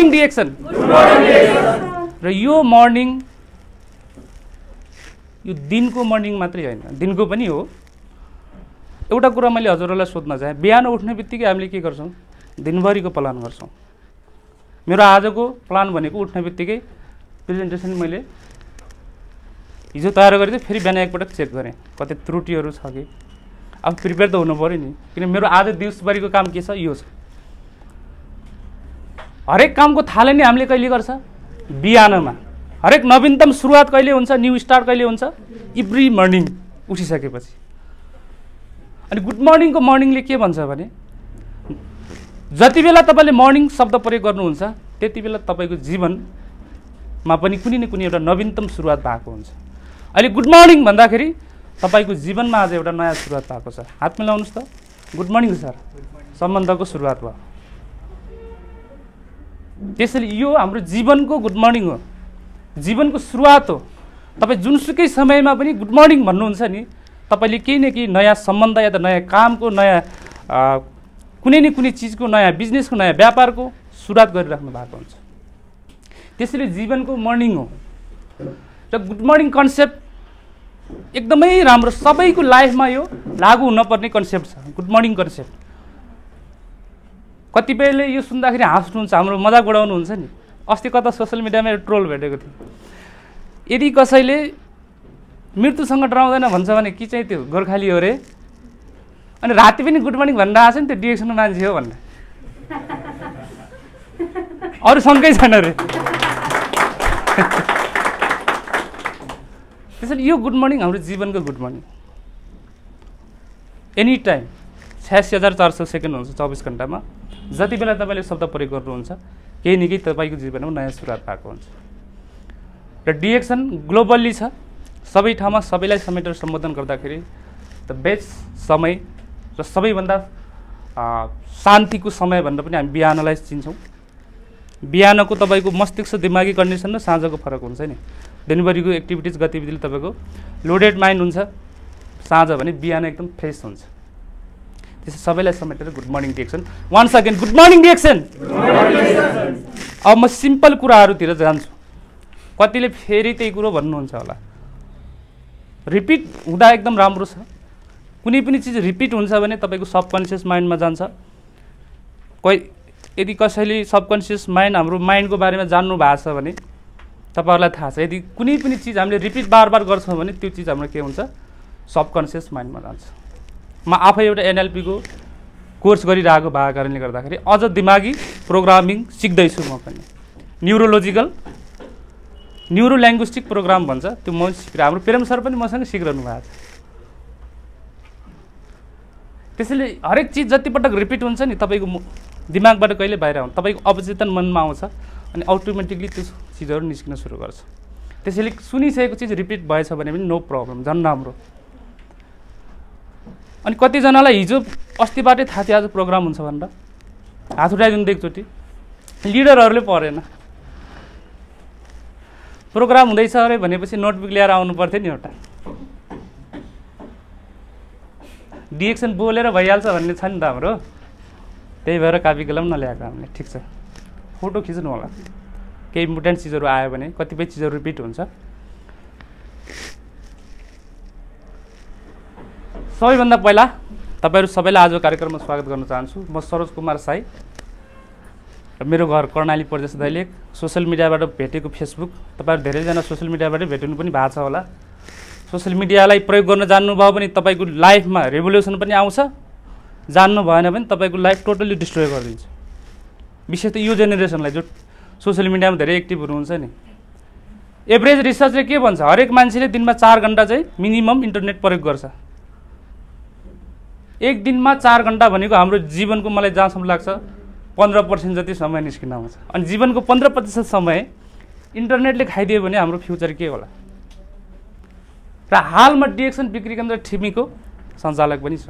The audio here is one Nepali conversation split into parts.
Morning DXN. र यो मर्निङ यो दिनको मर्निङ मात्रै होइन, दिनको पनि हो। एउटा कुरा मैले हजुरहरूलाई सोध्न चाहे, बिहान उठ्ने बित्तिकै हामीले के गर्छौँ? दिनभरिको प्लान गर्छौँ। मेरो आजको प्लान भनेको उठ्ने बित्तिकै प्रेजेन्टेसन मैले हिजो तयार गरेँ, फेरि बिहान एकपटक चेक गरेँ कतै त्रुटिहरू छ कि। अब प्रिपेयर त हुनु पऱ्यो नि, किन मेरो आज दिवसभरिको काम के छ? यो छ। हरेक कामको थालनी हामीले कहिले गर्छ? बिहानमा। हरेक नवीनतम सुरुवात कहिले हुन्छ? न्यू स्टार्ट कहिले हुन्छ? एभ्री मर्निङ उठिसकेपछि। अनि गुड मर्निङको मर्निङले के भन्छ भने, जति बेला तपाईँले मर्निङ शब्द प्रयोग गर्नुहुन्छ त्यति बेला तपाईँको जीवनमा पनि कुनै न कुनै एउटा नवीनतम सुरुवात भएको हुन्छ। अहिले गुड मर्निङ भन्दाखेरि तपाईँको जीवनमा आज एउटा नयाँ सुरुवात भएको छ। हात मिलाउनुहोस् त। Good morning sir. सम्बन्धको सुरुवात भयो। त्यसैले यो हाम्रो जीवनको गुड मर्निङ हो, जीवनको सुरुवात हो। तपाईँ जुनसुकै समयमा पनि गुड मर्निङ भन्नुहुन्छ नि, तपाईँले केही न केही नयाँ सम्बन्ध या त नयाँ कामको, नयाँ कुनै न कुनै चिजको, नयाँ बिजनेसको, नयाँ व्यापारको सुरुवात गरिराख्नु भएको हुन्छ। त्यसैले जीवनको मर्निङ हो। र गुड मर्निङ कन्सेप्ट एकदमै राम्रो, सबैको लाइफमा यो लागू हुनपर्ने कन्सेप्ट छ, गुड मर्निङ कन्सेप्ट। कतिपयले यो सुन्दाखेरि हाँस्नुहुन्छ, हाम्रो मजाक उडाउनुहुन्छ नि। अस्ति कता सोसियल मिडियामा ट्रोल भेटेको थियो, यदि कसैले मृत्युसँग डराउँदैन भन्छ भने कि चाहिँ त्यो गोर्खाली हो रे, अनि राति पनि गुड मर्निङ भनेर आएको छ नि त्यो डिएक्सनको मान्छे हो भन्ने। अरू शङ्कै छैन रे। त्यसैले यो गुड मर्निङ हाम्रो जीवनको good morning. Any time 86,400 second हुन्छ 24 घन्टामा। जति बेला तपाईँले शब्द प्रयोग गर्नुहुन्छ केही न केही तपाईँको जीवनमा नयाँ सुरुवात भएको हुन्छ। र डिएक्सन ग्लोबल्ली छ, सबै ठाउँमा सबैलाई समेटेर सम्बोधन गर्दाखेरि द बेस्ट समय र सबैभन्दा शान्तिको समय भनेर पनि हामी बिहानलाई चिन्छौँ। बिहानको तपाईँको मस्तिष्क दिमागी कन्डिसन र साँझको फरक हुन्छ नि। दिनभरिको एक्टिभिटिज गतिविधिले तपाईँको लोडेड माइन्ड हुन्छ, साँझ भने बिहान एकदम फ्रेस हुन्छ। त्यसै सबैलाई समेटेर गुड मर्निङ डिएक्सन। वान्स अगेन गुड मर्निङ डिएक्सन। अब म सिम्पल कुराहरूतिर जान्छु। कतिले फेरि त्यही कुरो भन्नुहुन्छ होला, रिपिट हुँदा एकदम राम्रो छ। कुनै पनि चिज रिपिट हुन्छ भने तपाईँको सबकन्सियस माइन्डमा जान्छ। यदि कसैले सबकन्सियस माइन्ड, हाम्रो माइन्डको बारेमा जान्नु भएको छ भने तपाईँहरूलाई थाहा छ, यदि कुनै पनि चिज हामीले रिपिट बार बार गर्छौँ भने त्यो चिज हाम्रो के हुन्छ? सबकन्सियस माइन्डमा जान्छ। म आफै एउटा एनएलपीको कोर्स गरिरहेको भएको कारणले गर्दाखेरि अझ दिमागी प्रोग्रामिङ सिक्दैछु म पनि। न्युरो ल्याङ्ग्वेस्टिक प्रोग्राम भन्छ, त्यो म सिकेर, हाम्रो प्रेम सर पनि मसँग सिकिरहनु भएको छ। त्यसैले हरेक चिज जतिपटक रिपिट हुन्छ नि तपाईँको दिमागबाट कहिले बाहिर आउँछ, तपाईँको अवचेतन मनमा आउँछ अनि अटोमेटिकली त्यो चिजहरू निस्किन सुरु गर्छ। त्यसैले सुनिसकेको चिज रिपिट भएछ भने पनि नो प्रब्लम, झन् राम्रो। अनि कतिजनालाई हिजो अस्तिबाटै थाहा थियो आज प्रोग्राम हुन्छ भनेर, हात उठाइदिनु एकचोटि। लिडरहरूले परेन, प्रोग्राम हुँदैछ अरे भनेपछि नोटबुक ल्याएर आउनु पर्थ्यो नि एउटा। डिएक्सन बोलेर भइहाल्छ भन्ने छ नि त हाम्रो, त्यही भएर कापी कलम नल्याएको हामीले। ठिक छ, फोटो खिच्नु होला। केही इम्पोर्टेन्ट चिजहरू आयो भने कतिपय चिजहरू रिपिट हुन्छ। सबैभन्दा पहिला तपाईँहरू सबैलाई आज कार्यक्रममा स्वागत गर्न चाहन्छु। म सरोज कुमार साई, मेरो घर कर्णाली प्रदेश दैलेख। सोसियल मिडियाबाट भेटेको फेसबुक, तपाईँहरू धेरैजना सोसियल मिडियाबाटै भेट्नु पनि भएको छ होला। सोसियल मिडियालाई प्रयोग गर्न जान्नुभयो भने तपाईँको लाइफमा रेभोल्युसन पनि आउँछ, जान्नु भएन भने तपाईँको लाइफ टोटल्ली डिस्ट्रोय गरिदिन्छ। विशेष त यो जेनेरेसनलाई जो सोसियल मिडियामा धेरै एक्टिभ हुनुहुन्छ नि। एभरेज रिसर्चले के भन्छ? हरेक मान्छेले दिनमा 4 घन्टा चाहिँ मिनिमम इन्टरनेट प्रयोग गर्छ। एक दिनमा 4 घन्टा भनेको हाम्रो जीवनको मलाई जहाँसम्म लाग्छ 15% जति समय निस्किन आउँछ। अनि जीवनको 15% समय इन्टरनेटले खाइदियो भने हाम्रो फ्युचर के होला? र हालमा डिएक्सन बिक्री केन्द्र ठिमीको सञ्चालक पनि छ।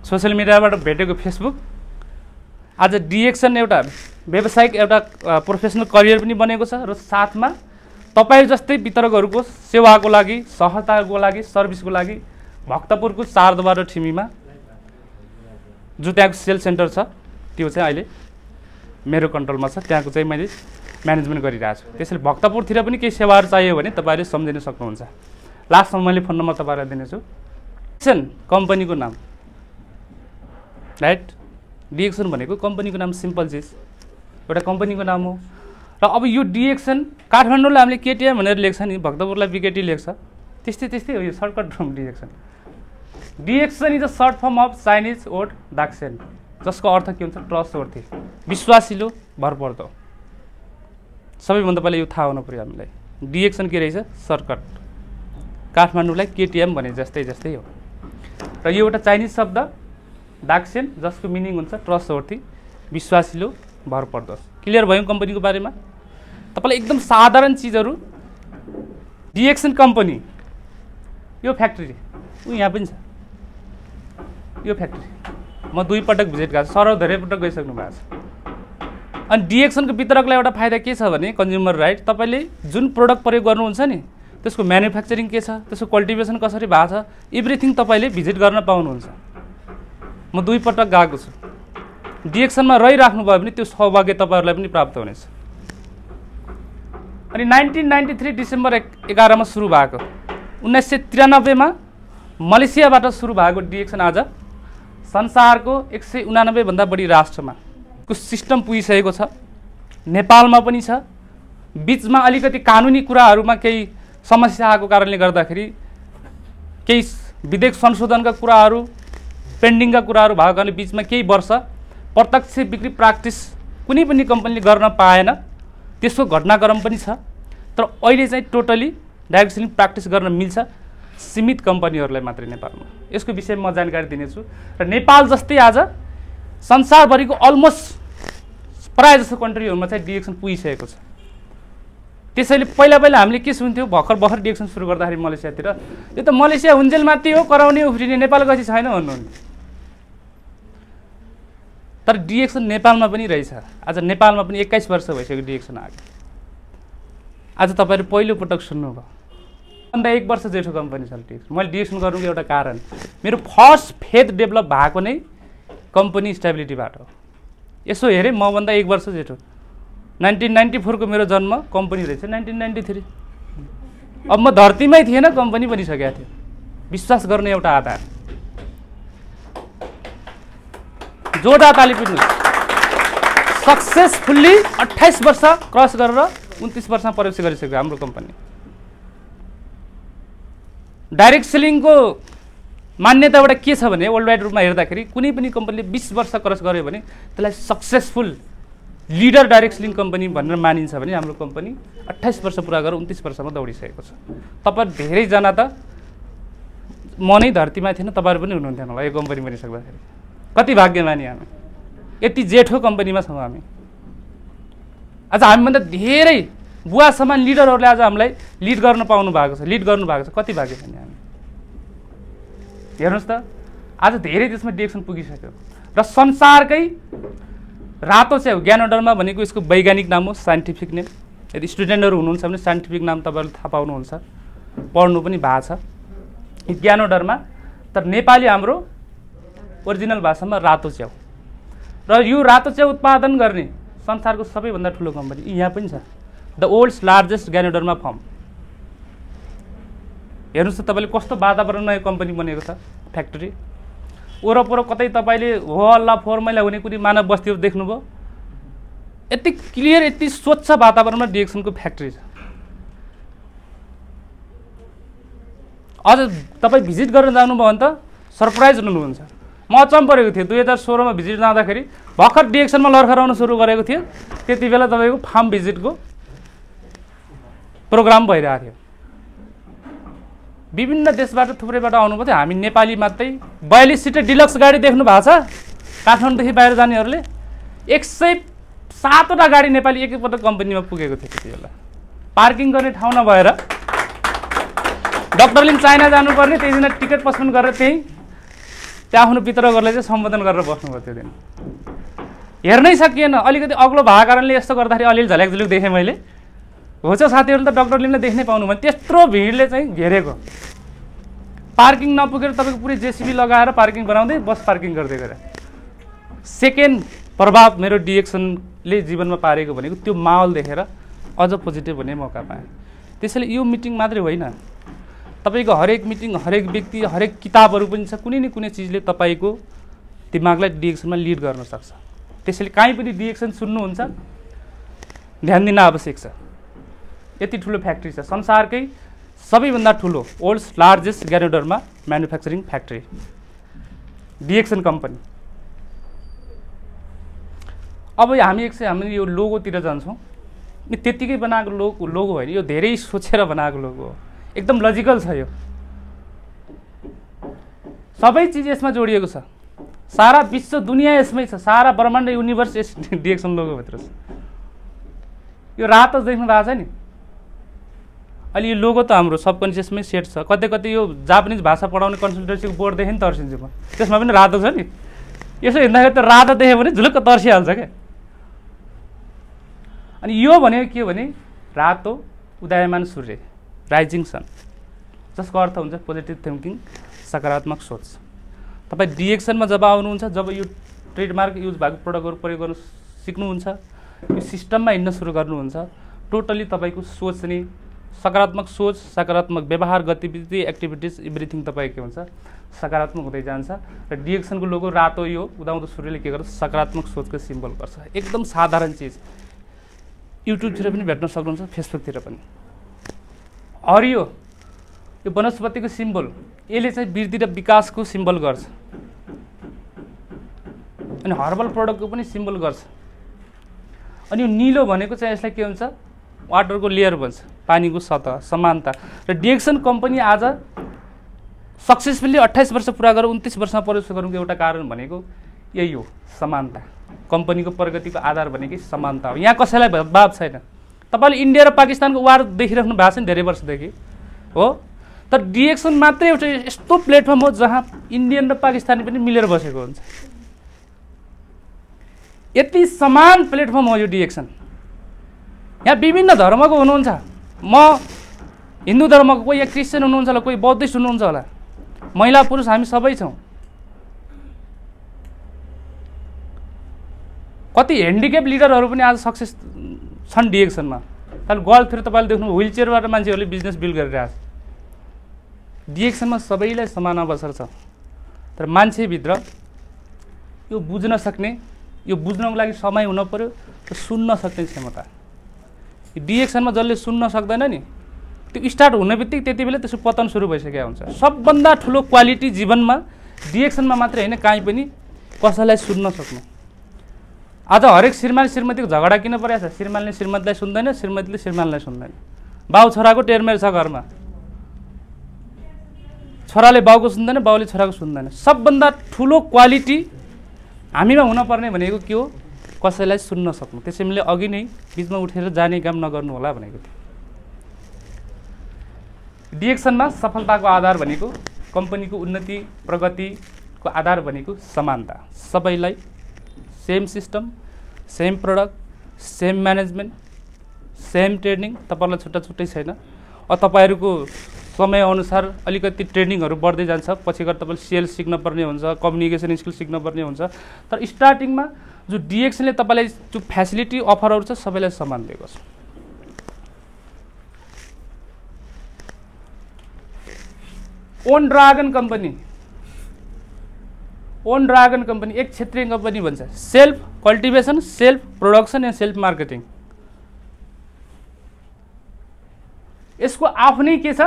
सोसियल मिडियाबाट भेटेको फेसबुक आज डिएक्सन एउटा व्यावसायिक एउटा प्रोफेसनल करियर पनि बनेको छ। र साथमा तपाईँ जस्तै वितरकहरूको सेवाको लागि, सहजताको लागि, सर्भिसको लागि भक्तपुरको 4 द्वार र ठिमीमा जो त्यहाँको सेल सेन्टर छ त्यो चाहिँ अहिले मेरो कन्ट्रोलमा छ, त्यहाँको चाहिँ मैले म्यानेजमेन्ट गरिरहेको छु। त्यसैले भक्तपुरतिर पनि केही सेवाहरू चाहियो भने तपाईँहरूले सम्झिन सक्नुहुन्छ। लास्टमा मैले फोन नम्बर तपाईँलाई दिनेछु। डिएक्सन कम्पनीको नाम, राइट? डिएक्सन भनेको कम्पनीको नाम, सिम्पल चिज, एउटा कम्पनीको नाम हो। र अब यो डिएक्सन काठमाडौँलाई हामीले केटिएम भनेर लेख्छ नि, भक्तपुरलाई बिकेटी लेख्छ, त्यस्तै हो यो shortcut from DXN. DXN is a short form of Chinese word Daxen, जसको अर्थ के हुन्छ? ट्रस्टवर्थी, विश्वासिलो, भरपर्दो। सबैभन्दा पहिला यो थाहा हुनु पऱ्यो हामीलाई, डिएक्सन के रहेछ? सर्टकट। काठमाडौँलाई केटिएम भने जस्तै हो। र यो एउटा चाइनिज शब्द दाक्सेन, जसको मिनिङ हुन्छ ट्रस्टवर्थी, विश्वासिलो, भरपर्दो। क्लियर भयो कम्पनीको बारेमा? तपाईँलाई एकदम साधारण चिजहरू। डिएक्सन कम्पनी, यो फ्याक्ट्री यहाँ पनि छ, यो फ्याक्ट्री म 2 पटक भिजिट गरेको छु, सर धेरै पटक गइसक्नु भएको छ। अनि डिएक्सनको वितरकलाई एउटा फाइदा के छ भने कन्ज्युमर राइट, तपाईँले जुन प्रोडक्ट प्रयोग गर्नुहुन्छ नि त्यसको म्यानुफ्याक्चरिङ के छ, त्यसको कल्टिभेसन कसरी भएको छ, एभ्रिथिङ तपाईँले भिजिट गर्न पाउनुहुन्छ। म 2 पटक गएको छु। डिएक्सनमा रहिराख्नु भयो भने त्यो सौभाग्य तपाईँहरूलाई पनि प्राप्त हुनेछ। अनि 1993 डिसेम्बर 11 मा सुरु भएको, 1993 मा मलेसियाबाट सुरु भएको डिएक्सन आज संसारको 189 भन्दा बढी राष्ट्रमा को सिस्टम पुगिसकेको छ। नेपालमा पनि छ। बीचमा अलिकति कानुनी कुराहरूमा केही समस्या आएको कारणले गर्दाखेरि केही विधेयक संशोधनका कुराहरू, पेन्डिङका कुराहरू भएको कारणले बीचमा केही वर्ष प्रत्यक्ष बिक्री प्र्याक्टिस कुनै पनि कम्पनीले गर्न पाएन। त्यसको घटनाक्रम पनि छ। तर अहिले चाहिँ टोटली डाइरेक्ट सेलिङ प्र्याक्टिस गर्न मिल्छ, सीमित कम्पनीहरूलाई मात्रै नेपालमा। यसको विषयमा म जानकारी दिनेछु। र नेपाल जस्तै आज संसारभरिको अलमोस्ट प्रायः जस्तो कन्ट्रीहरूमा चाहिँ डिएक्सन पुगिसकेको छ। त्यसैले पहिला हामीले के सुन्थ्यौँ, भर्खर डिएक्सन सुरु गर्दाखेरि मलेसियातिर, यो त मलेसिया हुन्जेल मात्रै हो, कराउने उफ्रिने, नेपाल गएपछि छैन भन्नुहुन्थ्यो। तर डिएक्सन नेपालमा पनि रहेछ। आज नेपालमा पनि 21 वर्ष भइसक्यो डिएक्सन आएको। आज तपाईँहरू पहिलो पटक सुन्नुभयो। अन्त 1 वर्ष जेठो कम्पनी छ डिएक्सन। मैले डिएक्सन गर्नुको एउटा कारण, मेरो फर्स्ट फेथ डेभलप भएको नै कम्पनी स्टेबिलिटीबाट हो। यसो हेरेँ, मभन्दा 1 वर्ष जेठो। 1994 को मेरो जन्म, कम्पनी रहेछ 1993। अब म धरतीमै थिएन, कम्पनी बनिसकेको थियो। विश्वास गर्ने एउटा आधार। जोरदार ताली पिट्नु। सक्सेसफुल्ली 28 वर्ष क्रस गरेर 29 वर्षमा प्रवेश गरिसक्यो हाम्रो कम्पनी। डाइरेक्ट सेलिङको मान्यता एउटा के छ भने वर्ल्ड वाइड रूपमा हेर्दाखेरि कुनै पनि कम्पनीले 20 वर्ष क्रस गर्यो भने त्यसलाई successful leader direct selling company भनेर मानिन्छ भने हाम्रो कम्पनी 28 वर्ष पुरा गरेर 29 वर्षमा दौडिसकेको छ। तपाईँ धेरैजना त म नै धरतीमा थिएन, तपाईँहरू पनि हुनुहुन्थेन होला यो कम्पनी बनिसक्दाखेरि। कति भाग्यमानी हामी, यति जेठो कम्पनीमा छौँ हामी। आज हामीभन्दा धेरै बुवा समान लिडरहरूले आज हामीलाई लिड गर्न पाउनु भएको छ, लिड गर्नु भएको छ। कति भाग्यमानी हामी। हेर्नुहोस् त, आज धेरै देशमा डिएक्सन पुगिसक्यो। र संसारकै रातो च्याउ ज्ञानोडर्मा भनेको यसको वैज्ञानिक नाम हो, साइन्टिफिक नेम। यदि स्टुडेन्टहरू हुनुहुन्छ भने साइन्टिफिक नाम तपाईँहरूले थाहा पाउनुहुन्छ, पढ्नु पनि भएको छ। ज्ञानोडर्मा, तर नेपाली हाम्रो ओरिजिनल भाषामा रातो च्याउ। र यो रातो च्याउ उत्पादन गर्ने संसारको सबैभन्दा ठुलो कम्पनी यहाँ पनि छ, द वर्ल्ड्स लार्जेस्ट ज्ञानोडर्मा फर्म। हेर्नुहोस् त तपाईँले कस्तो वातावरणमा यो कम्पनी बनेको छ, फ्याक्ट्री। वरपर कतै तपाईँले हो हल्ला फोहोर मैला हुने कुनै मानव बस्तीहरू देख्नुभयो? यति क्लियर, यति स्वच्छ वातावरणमा डिएक्सनको फ्याक्ट्री छ। अझ तपाईँ भिजिट गर्न जानुभयो भने त सरप्राइज हुनुहुन्छ। म अचम्म परेको थिएँ, 2016 मा भिजिट जाँदाखेरि भर्खर डिएक्सनमा लर्खराउन सुरु गरेको थिएँ। त्यति बेला तपाईँको फार्म भिजिटको प्रोग्राम भइरहेको थियो। विभिन्न देशबाट थुप्रैबाट आउनुभयो थियो। हामी नेपाली मात्रै 42 सिटर डिलक्स गाडी देख्नु भएको छ काठमाडौँदेखि बाहिर जानेहरूले। 107 वटा गाडी नेपाली एकैपल्ट कम्पनीमा पुगेको थियो। त्यति बेला पार्किङ गर्ने ठाउँ नभएर डक्टरले चाइना जानुपर्ने, त्यही दिन टिकट पोस्टपोन गरेर त्यहाँ हुनु वितरकहरूले चाहिँ सम्बोधन गरेर बस्नुभयो त्यो दिन। हेर्नै सकिएन, अलिकति अग्लो भएको कारणले यस्तो गर्दाखेरि अलिअलि झल्याक झुलुक देखेँ मैले। हो छ साथीहरूले त डक्टर लिमले देख्नै पाउनु भयो। त्यत्रो भिडले चाहिँ घेरेको, पार्किङ नपुगेर तपाईँको पुरै जेसिबी लगाएर पार्किङ बनाउँदै बस पार्किङ गर्दै गरे। सेकेन्ड प्रभाव मेरो डिएक्सन ले जीवनमा पारेको भनेको त्यो माहौल देखेर अझ पोजिटिभ हुने मौका पाएँ। त्यसैले यो मिटिङ मात्रै होइन, तपाईँको हरेक मिटिङ, हरेक व्यक्ति, हरेक किताबहरू पनि छ, कुनै न कुनै चिजले तपाईँको दिमागलाई डिएक्सनमा लिड गर्न सक्छ। त्यसैले काहीँ पनि डिएक्सन सुन्नुहुन्छ ध्यान दिन आवश्यक छ। यति ठुलो फ्याक्ट्री छ, संसारकै सबैभन्दा ठुलो world's largest Ganoderma manufacturing factory DXN company. अब हामी हामी यो लोगोतिर जान्छौँ। यो त्यत्तिकै बनाएको लोगो होइन, यो धेरै सोचेर बनाएको लोगो हो, एकदम लजिकल छ। यो सबै चिज यसमा जोडिएको छ, सारा विश्व दुनियाँ यसमै छ, सारा ब्रह्माण्ड युनिभर्स यस डिएक्सन लोगोभित्र छ। यो रातो देख्नु भएको छ नि, अहिले यो लोगो त हाम्रो सबकन्सियसमै सेट छ। कतै कतै यो जापानिज भाषा पढाउने कन्सल्टेन्सीको बोर्ड देखेँ नि तर्सिन्छु म, त्यसमा पनि रातो छ नि। यसो हिँड्दाखेरि त रातो देख्यो भने झुलुक्क तर्सिहाल्छ क्या। अनि यो भनेको के हो भने रातो उदयमान सूर्य, राइजिङ सन, जसको अर्थ हुन्छ पोजिटिभ थिङ्किङ, सकारात्मक सोच। तपाईँ डिएक्सनमा जब आउनुहुन्छ, जब यो ट्रेडमार्क युज भएको प्रडक्टहरू प्रयोग गर्न सिक्नुहुन्छ, यो सिस्टममा हिँड्न सुरु गर्नुहुन्छ, टोटली तपाईँको सोच्ने सकारात्मक सोच, सकारात्मक व्यवहार, गतिविधि, एक्टिभिटिज, एभ्रिथिङ तपाईँको के हुन्छ सकारात्मक हुँदै जान्छ। र डिएक्सनको लोगो रातो, यो उदाउँदो सूर्यले के गर्छ सकारात्मक सोचको सिम्बल गर्छ। एकदम साधारण चिज, युट्युबतिर पनि भेट्न सक्नुहुन्छ, फेसबुकतिर पनि। हरियो यो वनस्पतिको सिम्बल, यसले चाहिँ वृद्धि र विकासको सिम्बल गर्छ। अनि हर्बल प्रडक्टको पनि सिम्बल गर्छ। अनि यो निलो भनेको चाहिँ यसलाई के हुन्छ वाटरको लेयर भन्छ, पानीको सतह, समानता। र डिएक्सन कम्पनी आज सक्सेसफुल्ली 28 वर्ष पुरा गरेर 29 वर्षमा प्रवेश गर्नुको एउटा कारण भनेको यही हो, समानता। कम्पनीको प्रगतिको आधार भनेकै समानता हो। यहाँ कसैलाई भेदभाव छैन। तपाईँले इन्डिया र पाकिस्तानको वार देखिराख्नु भएको छ नि धेरै वर्षदेखि हो, तर डिएक्सन मात्रै एउटा यस्तो प्लेटफर्म हो जहाँ इन्डियन र पाकिस्तानी पनि मिलेर बसेको हुन्छ। यति समान प्लेटफर्म हो यो डिएक्सन। यहाँ विभिन्न धर्मको हुनुहुन्छ, म हिन्दू धर्मको, कोही या क्रिस्चियन हुनुहुन्छ होला, कोही बौद्धिस्ट हुनुहुन्छ होला, महिला पुरुष हामी सबै छौँ। कति ह्यान्डिक्याप लिडरहरू पनि आज सक्सेस छन् डिएक्सनमा। तर गल्फतिर तपाईँले देख्नु व्हिलचेयरबाट मान्छेहरूले बिजनेस बिल्ड गरिरहेको छ। डिएक्सनमा सबैलाई समान अवसर छ, तर मान्छेभित्र यो बुझ्न सक्ने, यो बुझ्नको लागि समय हुन पर्यो, र सुन्न सक्ने क्षमता। डिएक्सनमा जसले सुन्न सक्दैन नि, त्यो स्टार्ट हुने बित्तिकै त्यति बेला त्यसको पतन सुरु भइसकेको हुन्छ। सबभन्दा ठुलो क्वालिटी जीवनमा डिएक्सनमा मात्रै होइन, कहीँ पनि कसैलाई सुन्न सक्नु। आज हरेक श्रीमान श्रीमतीको झगडा किन परेको छ? श्रीमानले श्रीमतीलाई सुन्दैन, श्रीमतीले श्रीमानलाई सुन्दैन। बाउ छोराको टेरमेर छ घरमा, छोराले बाउको सुन्दैन, बाउले छोराको सुन्दैन। सबभन्दा ठुलो क्वालिटी हामीमा हुनुपर्ने भनेको के हो? कसैलाई सुन्न सक्नु। त्यसैले अघि नै बिचमा उठेर जाने काम नगर्नु होला भनेको थियो। डिएक्सनमा सफलताको आधार भनेको, कम्पनीको उन्नति प्रगतिको आधार भनेको समानता। सबैलाई same system, same product, same management, same training. तपाईँहरूलाई छुट्टा छुट्टै छैन। तपाईँहरूको समयअनुसार अलिकति ट्रेनिङहरू बढ्दै जान्छ, पछि गएर तपाईँले सेल्स सिक्नुपर्ने हुन्छ, कम्युनिकेसन स्किल सिक्नुपर्ने हुन्छ। तर स्टार्टिङमा जो डिएक्सनले तपाईँलाई जो फेसिलिटी अफरहरू छ सबैलाई समान दिएको छ। ओन ड्रागन कम्पनी एक क्षेत्रीय कम्पनी भन्छ। Self cultivation, self production and self marketing. यसको आफ्नै के छ,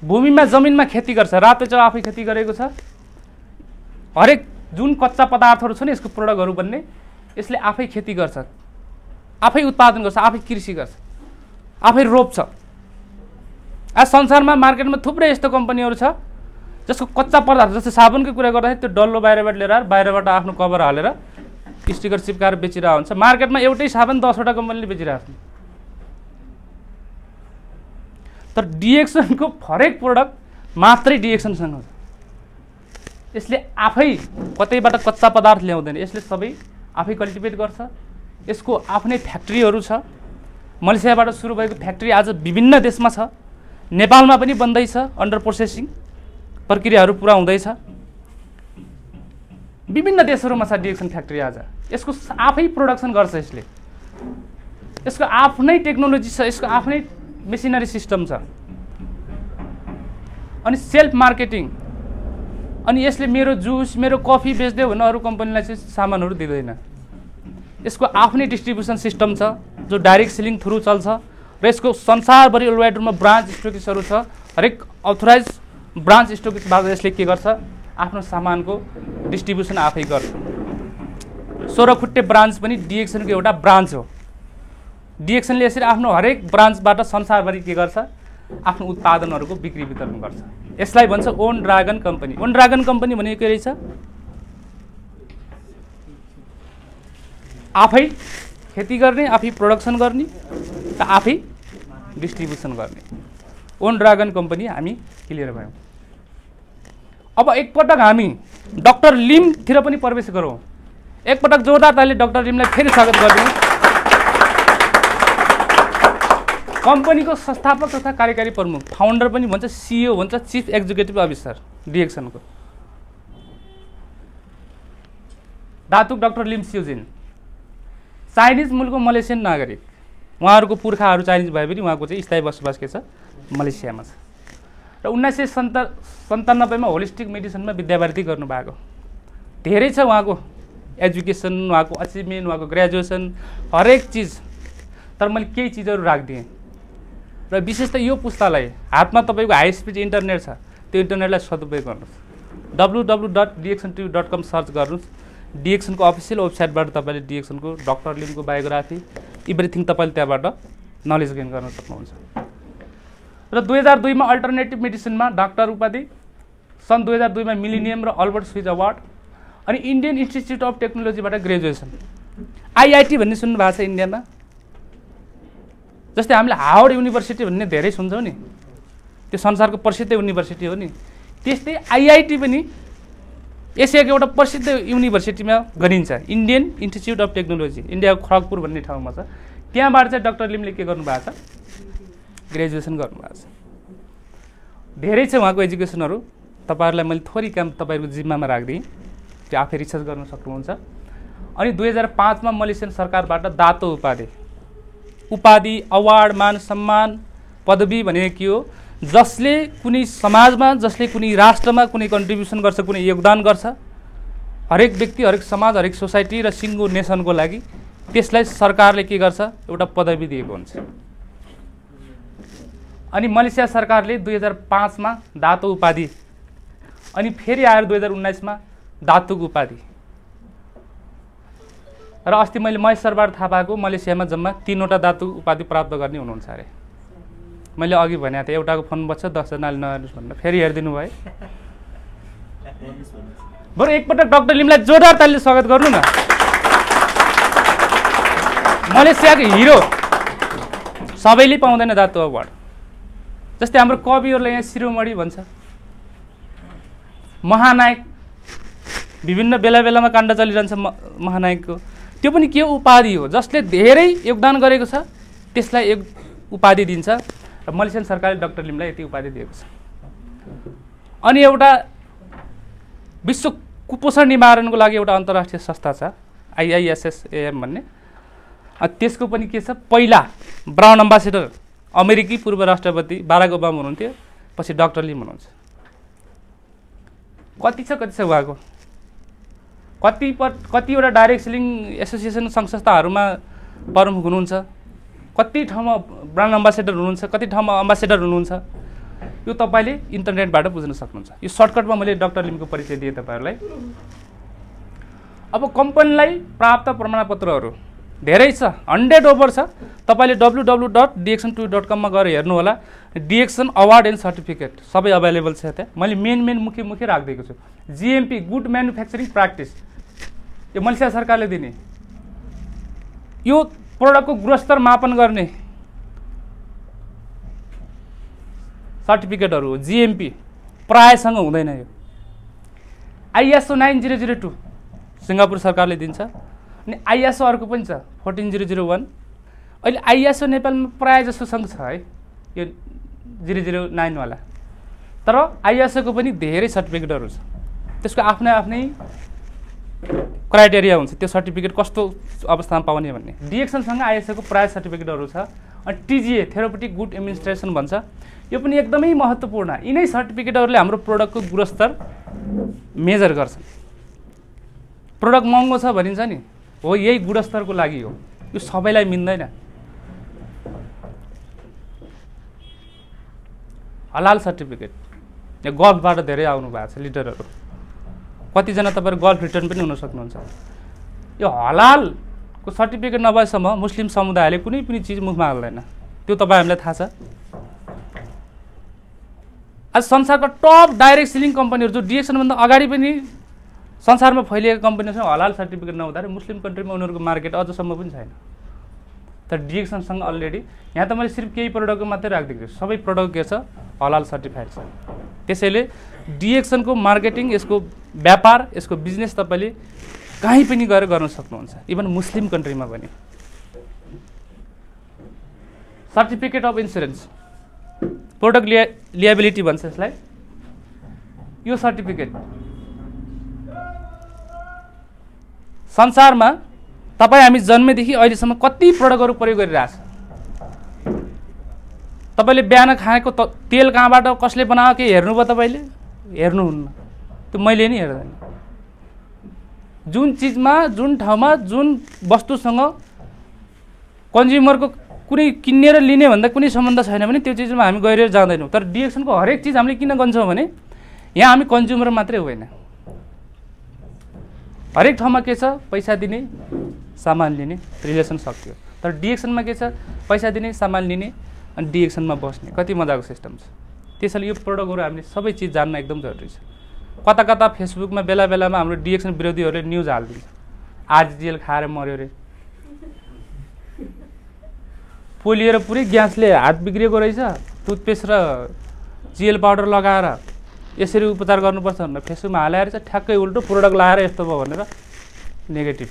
भूमिमा जमिनमा खेती गर्छ। रातो चाहिँ आफै खेती गरेको छ। हरेक जुन कच्चा पदार्थहरू छ नि यसको प्रोडक्टहरू बन्ने, यसले आफै खेती गर्छ, आफै उत्पादन गर्छ, आफै कृषि गर्छ, आफै रोप्छ। आज संसारमा मार्केटमा थुप्रै यस्तो कम्पनीहरू छ जसको कच्चा पदार्थ, जस्तै साबुनको कुरा गर्दाखेरि त्यो डल्लो बाहिरबाट लिएर बाहिरबाट आफ्नो कभर हालेर स्टिकर चिप्काएर बेचिरहेको हुन्छ। मार्केटमा एउटै साबुन 10वटा कम्पनीले बेचिरहेको छ। तर डिएक्सनको हरेक प्रोडक्ट मात्रै डिएक्सनसँग छ। यसले आफै कतैबाट कच्चा पदार्थ ल्याउँदैन, यसले सबै आफै कल्टिभेट गर्छ। यसको आफ्नै फ्याक्ट्रीहरू छ। मलेसियाबाट सुरु भएको फ्याक्ट्री आज विभिन्न देशमा छ। नेपालमा पनि बन्दैछ, अन्डर प्रोसेसिङ प्रक्रियाहरू पुरा हुँदैछ। विभिन्न देशहरूमा छ डिएक्सन फ्याक्ट्री आज। यसको आफै प्रोडक्सन गर्छ, यसको आफ्नै टेक्नोलोजी छ, यसको आफ्नै मेसिनरी सिस्टम छ, अनि सेल्फ मार्केटिङ। अनि यसले मेरो जुस मेरो कफी बेच्दियो भने अरू कम्पनीलाई चाहिँ सामानहरू दिँदैन। यसको आफ्नै डिस्ट्रिब्युसन सिस्टम छ जो डाइरेक्ट सेलिङ थ्रु चल्छ र यसको संसारभरि वर्ल्डमा ब्रान्च स्टोकिस्टहरू छ। हरेक अथोराइज ब्रान्च स्टोकिस्टबाट यसले के गर्छ, आफ्नो सामानको डिस्ट्रिब्युसन आफै गर्छ। 16 खुट्टे ब्रान्च पनि डिएक्सनको एउटा ब्रान्च हो। डिएक्सनले यसरी आफ्नो हरेक ब्रान्चबाट संसारभरि के गर्छ, आफ्नो उत्पादनहरूको बिक्री वितरण गर्छ। यसलाई भन्छ own dragon company. Own dragon company भनेको के रहेछ, आफै खेती गर्ने, आफै प्रोडक्सन गर्ने र आफै डिस्ट्रिब्युसन गर्ने। ओन ड्रागन कम्पनी हामी क्लियर भयौँ। अब एकपटक हामी डाक्टर लिमतिर पनि प्रवेश गरौँ। एकपटक जोरदार तालीले डाक्टर लिमलाई फेरि स्वागत गरिदिउँ। कम्पनीको संस्थापक तथा कार्यकारी प्रमुख, फाउन्डर पनि भन्छ, सिइओ भन्छ, चिफ एक्जिक्युटिभ अफिसर डिएक्सनको Datuk doctor Lim Siow Jin. Chinese मूलको मलेसियन नागरिक। उहाँहरूको पुर्खाहरू चाइनिज भए पनि उहाँको चाहिँ स्थायी बसोबास के छ, मलेसियामा छ। र 1997 मा होलिस्टिक मेडिसिनमा विद्यावारिधि गर्नुभएको। धेरै छ उहाँको एजुकेसन, उहाँको अचिभमेन्ट, उहाँको ग्रेजुएसन, हरेक चिज। तर मैले केही चिजहरू राखिदिएँ र विशेष त यो पुस्तालाई हातमा तपाईँको हाई स्पिड इन्टरनेट छ, त्यो इन्टरनेटलाई सदुपयोग गर्नुहोस्। www.dxntv.com सर्च गर्नुहोस्। डिएक्सनको अफिसियल वेबसाइटबाट तपाईँले डिएक्सनको डाक्टर लिमको बायोग्राफी एभ्रिथिङ तपाईँले त्यहाँबाट नलेज गेन गर्न सक्नुहुन्छ। र 2002 मा अल्टरनेटिभ मेडिसिनमा डाक्टर उपाधि, सन् 2002 मा मिलिनियम र अल्बर्ट स्विज अवार्ड, अनि इन्डियन इन्स्टिच्युट अफ टेक्नोलोजीबाट ग्रेजुएसन। आइआइटी भन्ने सुन्नु भएको छ इन्डियामा? जस्तै हामीले हावर्ड युनिभर्सिटी भन्ने धेरै सुन्छौँ नि, त्यो संसारको प्रसिद्ध युनिभर्सिटी हो नि। त्यस्तै आइआइटी पनि एसियाको एउटा प्रसिद्ध युनिभर्सिटीमा गरिन्छ, इन्डियन इन्स्टिच्युट अफ टेक्नोलोजी, इन्डियाको खडगपुर भन्ने ठाउँमा छ। त्यहाँबाट चाहिँ डाक्टर लिमले के गर्नुभएको छ, ग्रेजुएसन गर्नुभएको छ। धेरै छ उहाँको एजुकेसनहरू। तपाईँहरूलाई मैले थोरै काम तपाईँहरूको जिम्मामा राखिदिएँ, त्यो आफै रिसर्च गर्न सक्नुहुन्छ। अनि 2005 मा मलेसियन सरकारबाट दातो उपाधि, अवार्ड, मान सम्मान, पदवी भनेको के हो, जसले कुनै समाजमा, जसले कुनै राष्ट्रमा कुनै कन्ट्रिब्युसन गर्छ, कुनै योगदान गर्छ, हरेक व्यक्ति, हरेक समाज, हरेक सोसाइटी र सिङ्गो नेसनको लागि, त्यसलाई सरकारले के गर्छ, एउटा पदवी दिएको हुन्छ। अनि मलेसिया सरकारले 2005 मा दातो उपाधि, अनि फेरि आएर 2019 मा दातुक उपाधि। र अस्ति मैले महेश सरबाट थाहा पाएको मलेसियामा जम्मा 3वटा दातुक उपाधि प्राप्त गर्ने हुनुहुन्छ अरे। मैले अघि भनेको थिएँ एउटाको फोन बच्छ 10 जनाले नहेर्नुहोस् भनेर, फेरि हेरिदिनु भयो। बरु एकपटक डाक्टर लिमलाई जोरदार तालीले स्वागत गर्नु न। मलेसियाको हिरो सबैले पाउँदैन दातु अवार्ड। जस्तै हाम्रो कविहरूले यहाँ शिरोमणि भन्छ, महानायक, विभिन्न बेला बेलामा काण्ड चलिरहन्छ महानायकको, त्यो पनि के उपाधि हो, जसले धेरै योगदान गरेको छ त्यसलाई एक उपाधि दिन्छ। र मलेसियन सरकारले डाक्टर लिमलाई यति उपाधि दिएको छ। अनि एउटा विश्व कुपोषण निवारणको लागि एउटा अन्तर्राष्ट्रिय संस्था छ, IISSAM भन्ने, त्यसको पनि के छ, पहिला ब्राउन एम्बेसेडर अमेरिकी पूर्व राष्ट्रपति बाराक ओबामा हुनुहुन्थ्यो, पछि डाक्टर लिम हुनुहुन्छ। कति छ उहाँको, कतिवटा डाइरेक्ट सेलिङ एसोसिएसन सङ्घ संस्थाहरूमा प्रमुख हुनुहुन्छ, कति ठाउँमा ब्रान्ड एम्बेसेडर हुनुहुन्छ, कति ठाउँमा एम्बेसेडर हुनुहुन्छ। यो तपाईँले इन्टरनेटबाट बुझ्न सक्नुहुन्छ। यो सर्टकटमा मैले डाक्टर लिमको परिचय दिएँ तपाईँहरूलाई। अब कम्पनीलाई प्राप्त प्रमाणपत्रहरू धेरै छ, 100 ओभर छ। तपाईँले www.dxn2.com मा गएर हेर्नु होला। डिएक्सन अवार्ड एन्ड सर्टिफिकेट सबै अभाइलेबल छ त्यहाँ। मैले मेन मुख्य राखिदिएको छु। GMP गुड म्यानुफ्याक्चरिङ प्र्याक्टिस, यो मलेसिया सरकारले दिने, यो प्रोडक्टको गुणस्तर मापन गर्ने सर्टिफिकेटहरू हो। GMP प्रायसँग हुँदैन। यो ISO 9002 सिङ्गापुर सरकारले दिन्छ, अनि ISO अर्को पनि छ 14001। अहिले ISO नेपालमा प्राय जसो सँग छ है, यो 009 वाला। तर ISO को पनि धेरै सर्टिफिकेटहरू छ, त्यसको आफ्नै क्राइटेरिया हुन्छ त्यो सर्टिफिकेट कस्तो अवस्थामा पाउने भन्ने। डिएक्सनसँग आइएसओको प्राय सर्टिफिकेटहरू छ। अनि टिजिए थेरापेटिक गुड एडमिनिस्ट्रेसन भन्छ, यो पनि एकदमै महत्त्वपूर्ण। यिनै सर्टिफिकेटहरूले हाम्रो प्रोडक्टको गुणस्तर मेजर गर्छन्। प्रोडक्ट महँगो छ भनिन्छ नि, हो यही गुणस्तरको लागि हो, यो सबैलाई मिल्दैन। हलाल सर्टिफिकेट यो गल्फबाट धेरै आउनु भएको छ लिडरहरू, कतिजना तपाईँहरू गल्फ रिटर्न पनि हुन सक्नुहुन्छ। यो हलालको सर्टिफिकेट नभएसम्म मुस्लिम समुदायले कुनै पनि चिज मुखमा हाल्दैन, त्यो तपाईँ हामीलाई थाहा छ। आज संसारका टप डाइरेक्ट सेलिङ कम्पनीहरू जो डिएक्सनभन्दा अगाडि पनि संसारमा फैलिएका कम्पनीहरूसँग हलाल सर्टिफिकेट नहुँदाखेरि मुस्लिम कन्ट्रीमा उनीहरूको मार्केट अझसम्म पनि छैन। तर डिएक्सनसँग अलरेडी यहाँ त मैले सिर्फ केही प्रडक्टको मात्रै राखिदिएको छु, सबै प्रडक्ट के छ हलाल सर्टिफाइड छ। त्यसैले डिएक्सनको मार्केटिङ, यसको व्यापार, यसको बिजनेस तपाईँले कहीँ पनि गएर गर्न सक्नुहुन्छ, इभन मुस्लिम कन्ट्रीमा पनि। Certificate of insurance, product liability भन्छ यसलाई। यो सर्टिफिकेट संसारमा तपाईँ हामी जन्मेदेखि अहिलेसम्म कति प्रडक्टहरू प्रयोग गरिरहेछ। तपाईँले बिहान खाएको तेल कहाँबाट कसले बनायो के हेर्नुभयो? तपाईँले हेर्नुहुन्न, त्यो मैले नि हेर्दैन। जुन चिजमा, जुन ठाउँमा, जुन वस्तुसँग कन्ज्युमरको कुनै किन्ने र लिने भन्दा कुनै सम्बन्ध छैन भने त्यो चिजमा हामी गएर जाँदैनौँ। तर डिएक्सनको हरेक चिज हामीले किन गन्छौँ भने यहाँ हामी कन्ज्युमर मात्रै होइन, हरेक ठाउँमा के छ पैसा दिने सामान लिने रिलेसन सक्यो। तर डिएक्सनमा के छ पैसा दिने सामान लिने अनि डिएक्सनमा बस्ने, कति मजाको सिस्टम छ। त्यसैले यो प्रोडक्टहरू हामीले सबै चिज जान्न एकदम जरुरी छ। कता कता फेसबुकमा बेला बेलामा हाम्रो डिएक्सन विरोधीहरूले न्युज हालिदिन्छ, आज जेल खाएर मर्यो अरे, पोलिएर पुरै ग्यासले हात बिग्रिएको रहेछ, टुथपेस्ट र जेल पाउडर लगाएर यसरी उपचार गर्नुपर्छ भनेर फेसबुकमा हालेर चाहिँ ठ्याक्कै उल्टो प्रोडक्ट लगाएर यस्तो भयो भनेर नेगेटिभ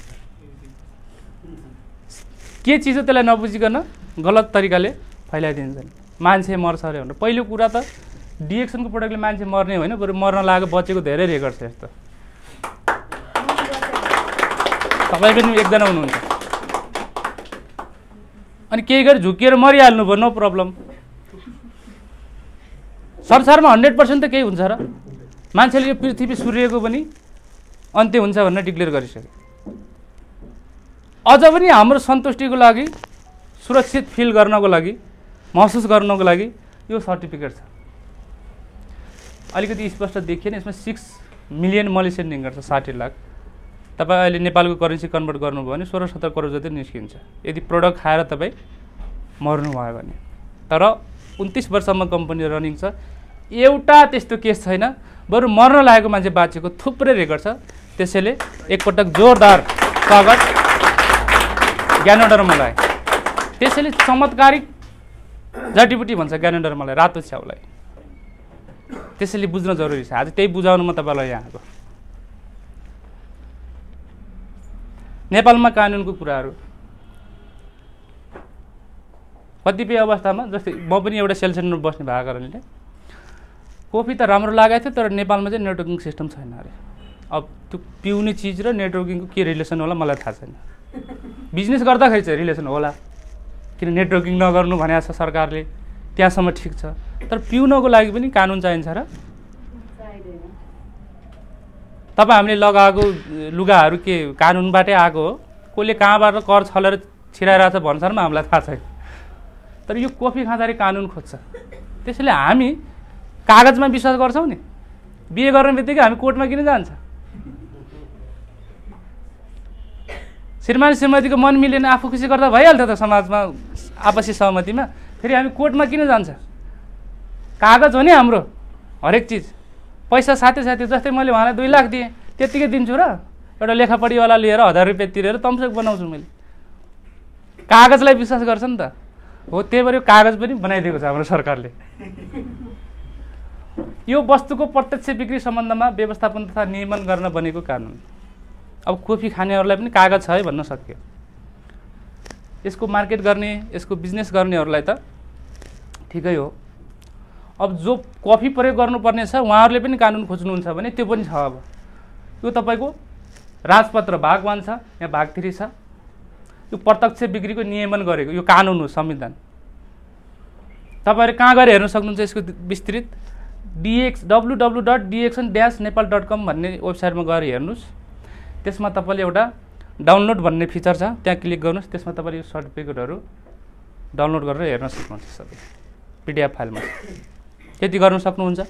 के चिज हो त्यसलाई नबुझिकन गलत तरिकाले फैलाइदिन्छन्। मान्छे मर्छ अरे भनेर। पहिलो कुरा त डिएक्सनको प्रोडक्टले मान्छे मर्ने होइन, बरु मर्न लागेको बचेको धेरै रेकर्ड छ यस्तो। तपाईँ पनि एकजना हुनुहुन्छ, अनि केही गरी झुकिएर मरिहाल्नु भयो, नो प्रब्लम। संसारमा 100% त केही हुन्छ र? मान्छेले यो पृथ्वी सूर्यको पनि अन्त्य हुन्छ भनेर डिक्लेयर गरिसक्यो। अझ पनि हाम्रो सन्तुष्टिको लागि, सुरक्षित फिल गर्नको लागि, महसुस गर्नको लागि यो सर्टिफिकेट छ। अलिकति स्पष्ट देखिएन, यसमा 6 मिलियन मलेसियन रिङ्गट छ, 60 लाख। तपाईँ अहिले नेपालको करेन्सी कन्भर्ट गर्नुभयो भने 16-17 करोड जति निस्किन्छ यदि प्रोडक्ट खाएर तपाईँ मर्नुभयो भने। तर 29 वर्षसम्म कम्पनी रनिङ छ, एउटा त्यस्तो केस छैन, बरु मर्न लागेको मान्छे बाँचेको थुप्रै रेकर्ड छ। त्यसैले एकपटक जोरदार स्वागत ज्ञानेन्द्र मलाई। त्यसैले चमत्कारिक जडीबुटी भन्छ ज्ञानेन्द्र मलाई, रातो छ्याउलाई। त्यसैले बुझ्न जरुरी छ, आज त्यही बुझाउनु म तपाईँलाई यहाँ आएको। नेपालमा कानुनको कुराहरू कतिपय अवस्थामा, जस्तै म पनि एउटा सेल सेन्टरमा बस्ने भएको कारणले कफी त राम्रो लागेको थियो, तर नेपालमा चाहिँ नेटवर्किङ सिस्टम छैन अरे। अब त्यो पिउने चिज र नेटवर्किङको के रिलेसन होला मलाई थाहा छैन। बिजनेस गर्दाखेरि चाहिँ रिलेसन होला, किन नेटवर्किङ नगर्नु भनेको छ सरकारले, त्यहाँसम्म ठिक छ। तर पिउनको लागि पनि कानुन चाहिन्छ र? तपाईँ हामीले लगाएको लुगाहरू के कानुनबाटै आएको हो? कसले कहाँबाट कर छलेर छिराइरहेछ भन्सारमा हामीलाई थाहा छैन। तर यो कफी खाँदाखेरि कानुन खोज्छ। त्यसैले हामी कागजमा विश्वास गर्छौँ नि, बिहे गर्ने बित्तिकै हामी कोर्टमा किन जान्छ? श्रीमान श्रीमतीको मन मिलेन, आफू खुसी गर्दा भइहाल्थ्यो त समाजमा आपसी सहमतिमा, फेरि हामी कोर्टमा किन जान्छ? कागज हो नि हाम्रो हरेक चिज। पैसा साथै जस्तै मैले उहाँलाई 2 लाख दिएँ, त्यत्तिकै दिन्छु र? एउटा लेखापढीवाला लिएर 1000 रुपियाँ तिरेर तम्सक बनाउँछु मैले। कागजलाई विश्वास गर्छ नि त, हो त्यही भएर यो कागज पनि बनाइदिएको छ हाम्रो सरकारले। यो वस्तुको प्रत्यक्ष बिक्री सम्बन्धमा व्यवस्थापन तथा नियमन गर्न बनेको कानुन। अब कफी खानेहरूलाई पनि कागज छ है भन्न सक्यो। यसको मार्केट गर्ने, यसको बिजनेस गर्नेहरूलाई त ठिकै हो। अब जो कफी प्रयोग गर्नुपर्ने छ उहाँहरूले पनि कानुन खोज्नुहुन्छ भने त्यो पनि छ। अब यो तपाईँको राजपत्र भाग 1 छ, यहाँ भाग 3 छ। यो प्रत्यक्ष बिक्रीको नियमन गरेको यो कानुन हो, संविधान। तपाईहरु कहाँ गएर हेर्न सक्नुहुन्छ यसको विस्तृत? www.dxn-nepal.com भन्ने वेबसाइटमा गएर हेर्नुस्। त्यसमा तपाईले एउटा डाउनलोड भन्ने फिचर छ, त्यहाँ क्लिक गर्नुस्। त्यसमा तपाईले यो सर्टिफिकेटहरु डाउनलोड गरेर हेर्न सक्नुहुन्छ सबै पीडीएफ फाइलमा। त्यति गर्न सक्नुहुन्छ।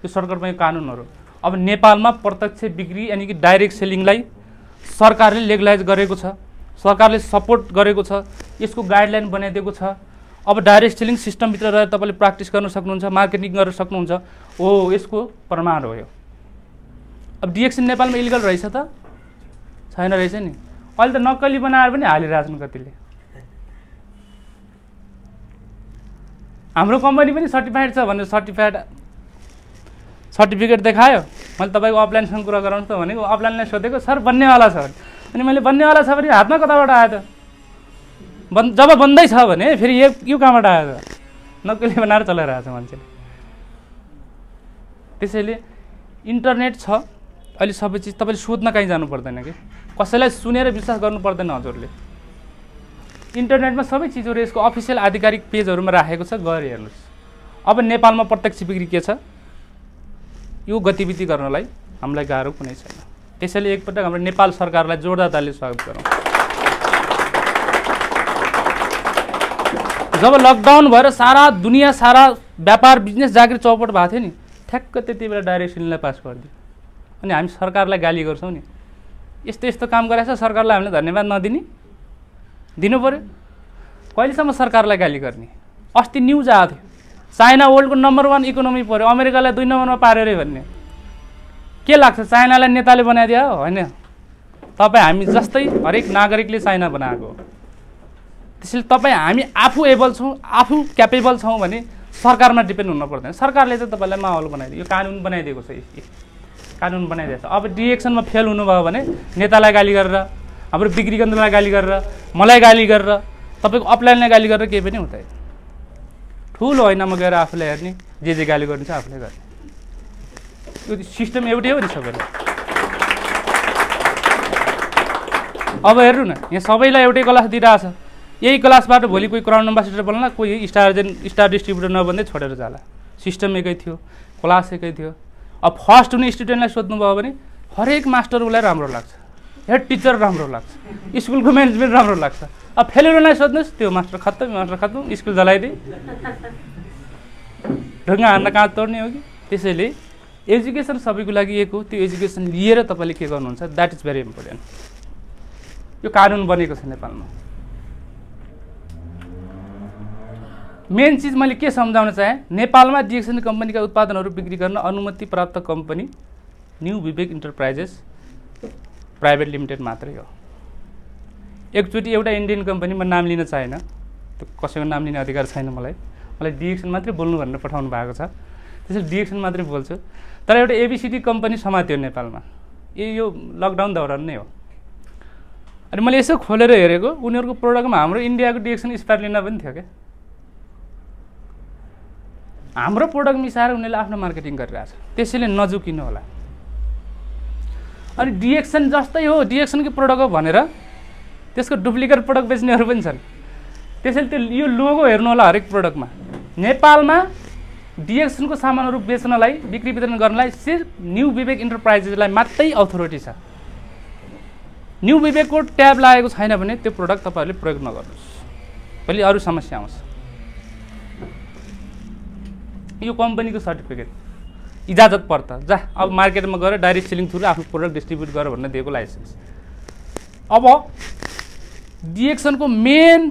यो सर्टकटमा यो कानुनहरु। अब नेपालमा प्रत्यक्ष बिक्री यानी कि डाइरेक्ट सेलिङलाई सरकारले लेगलाइज गरेको छ, सरकारले सपोर्ट गरेको छ, यसको गाइडलाइन बनाइदिएको छ। अब डाइरेक्ट सेलिङ सिस्टम भित्र रहेर तपाईले प्र्याक्टिस गर्न सक्नुहुन्छ, मार्केटिङ गर्न सक्नुहुन्छ। ओ यसको प्रमाण हो यो। अब डिएक्सन नेपालमा इलिगल रहेछ त? छैन रहेछ नि। अहिले त नक्कली बनाएर पनि हालिरहेछन् कतिले। हाम्रो कम्पनी पनि सर्टिफाइड छ भनेर सर्टिफिकेट देखायो। मैले तपाईको अपलाइनसँग कुरा गराउनु त भनेको, अपलाइनलाई सोधेको सर बन्नेवाला छ अनि मैले बन्नेवाला छ भने हातमा कताबाट आयो त? जब बन्दै छ भने फेरि यो कहाँबाट आयो त? नक्कली बनाएर चलाइरहेछ मान्छेले। त्यसैले इन्टरनेट छ अहिले, सबै चिज तपाईले सोध्न कहीँ जानु पर्दैन कि, कसैलाई सुनेर विश्वास गर्नु पर्दैन हजुरले। इन्टरनेटमा सबै चिजहरु यसको अफिसियल आधिकारिक पेजहरुमा राखेको छ, गएर हेर्नुस्। अब नेपालमा प्रत्यक्ष बिक्री के छ यो गतिविधि गर्नलाई हामीलाई गाह्रो कुनै छैन। त्यसैले एकपटक हाम्रो नेपाल सरकारलाई जोरदार तालीले स्वागत गरौँ। जब लकडाउन भएर सारा दुनिया सारा व्यापार बिजनेस जागिर चौपट भएको थियो नि, ठ्याक्क त्यति बेला डाइरेक्ट सेलिङलाई पास गरिदियो। अनि हामी सरकारलाई गाली गर्छौँ नि, यस्तो यस्तो काम गरेछ सरकारलाई हामीले धन्यवाद नदिने? दिनु पर्यो। कहिलेसम्म सरकारलाई गाली गर्ने? अस्ति न्युज आएको थियो चाइना वर्ल्डको नम्बर 1 इकोनोमी पर्यो, अमेरिकालाई 2 नम्बरमा पार्यो रे भन्ने। के लाग्छ चाइनालाई नेताले बनाइदियो? होइन, तपाईँ हामी जस्तै हरेक नागरिकले चाइना बनाएको हो। त्यसैले तपाईँ हामी आफू एबल छौँ, आफू क्यापेबल छौँ भने सरकारमा डिपेन्ड हुन पर्दैन। सरकारले चाहिँ तपाईँलाई माहौल बनाइदियो, यो कानुन बनाइदिएको छ, कानुन बनाइदिएको छ। अब डिएक्सनमा फेल हुनुभयो भने नेतालाई गाली गरेर, हाम्रो बिक्री केन्द्रलाई गाली गरेर, मलाई गाली गरेर, तपाईँको अपलाइनलाई गाली गरेर केही पनि हुँदैन। ठुलो होइन म गएर आफूलाई हेर्ने, जे गाली गरिन्छ आफूले गर्ने। यो सिस्टम एउटै हो नि सबैलाई। अब हेर्नु न, यहाँ सबैलाई एउटै क्लास दिइरहेछ। यही क्लासबाट भोलि कोही क्राउन एम्बासिडर बन्ला, कोही स्टार डिस्ट्रिब्युटर नबन्दै छोडेर जाला। सिस्टम एकै थियो, क्लास एकै थियो। अब फर्स्ट हुने स्टुडेन्टलाई सोध्नुभयो भने हरेक मास्टर उसलाई राम्रो लाग्छ, हेड टिचर राम्रो लाग्छ, स्कुलको म्यानेजमेन्ट राम्रो लाग्छ। अब फेलियरलाई सोध्नुहोस्, त्यो मास्टर खत्तम, स्कुल जलाइदिए, ढुङ्गा हान्न कहाँ तोड्ने हो कि? त्यसैले एजुकेसन सबैको लागि एक हो। त्यो एजुकेसन लिएर तपाईँले के गर्नुहुन्छ, द्याट इज भेरी इम्पोर्टेन्ट। यो कानुन बनेको छ नेपालमा। मेन चिज मैले के सम्झाउन चाहेँ, नेपालमा डिएक्सन कम्पनीका उत्पादनहरू बिक्री गर्न अनुमति प्राप्त कम्पनी न्यू विवेक इन्टरप्राइजेस प्राइभेट लिमिटेड मात्रै हो। एकचोटि एउटा इन्डियन कम्पनी, म नाम लिन चाहेन, त्यो कसैको नाम लिने अधिकार छैन मलाई डिएक्सन मात्रै बोल्नु भनेर पठाउनु भएको छ, त्यसैले डिएक्सन मात्रै बोल्छु। तर एउटा एबिसिडी कम्पनी समात्यो नेपालमा, यो लकडाउन दौरान नै हो। अनि मैले यसो खोलेर हेरेको, उनीहरूको प्रोडक्टमा हाम्रो इन्डियाको डिएक्सन एक्सपायर लिन पनि थियो क्या। हाम्रो प्रोडक्ट मिसाएर उनीहरूले आफ्नो मार्केटिङ गरिरहेछ। त्यसैले नझुकिनु होला। अनि डिएक्सन जस्तै हो, डिएक्सनकै प्रोडक्ट हो भनेर त्यसको डुप्लिकेट प्रोडक्ट बेच्नेहरू पनि छन्। त्यसैले त्यो यो लोगो हेर्नु होला हरेक प्रोडक्टमा। नेपालमा डिएक्सनको सामानहरू बेच्नलाई, बिक्री वितरण गर्नलाई सिर्फ न्यू विवेक इन्टरप्राइजेसलाई मात्रै अथोरिटी छ। न्यू विवेकको ट्याब लागेको छैन भने त्यो प्रोडक्ट तपाईँहरूले प्रयोग नगर्नुहोस्, भोलि अरू समस्या आउँछ। यो कम्पनीको सर्टिफिकेट इजाजत पर्ता जा, अब मार्केटमा गएर डाइरेक्ट सेलिङ थ्रु आफ्नो प्रोडक्ट डिस्ट्रिब्युट गर भनेर दिएको लाइसेन्स। अब डिएक्सनको मेन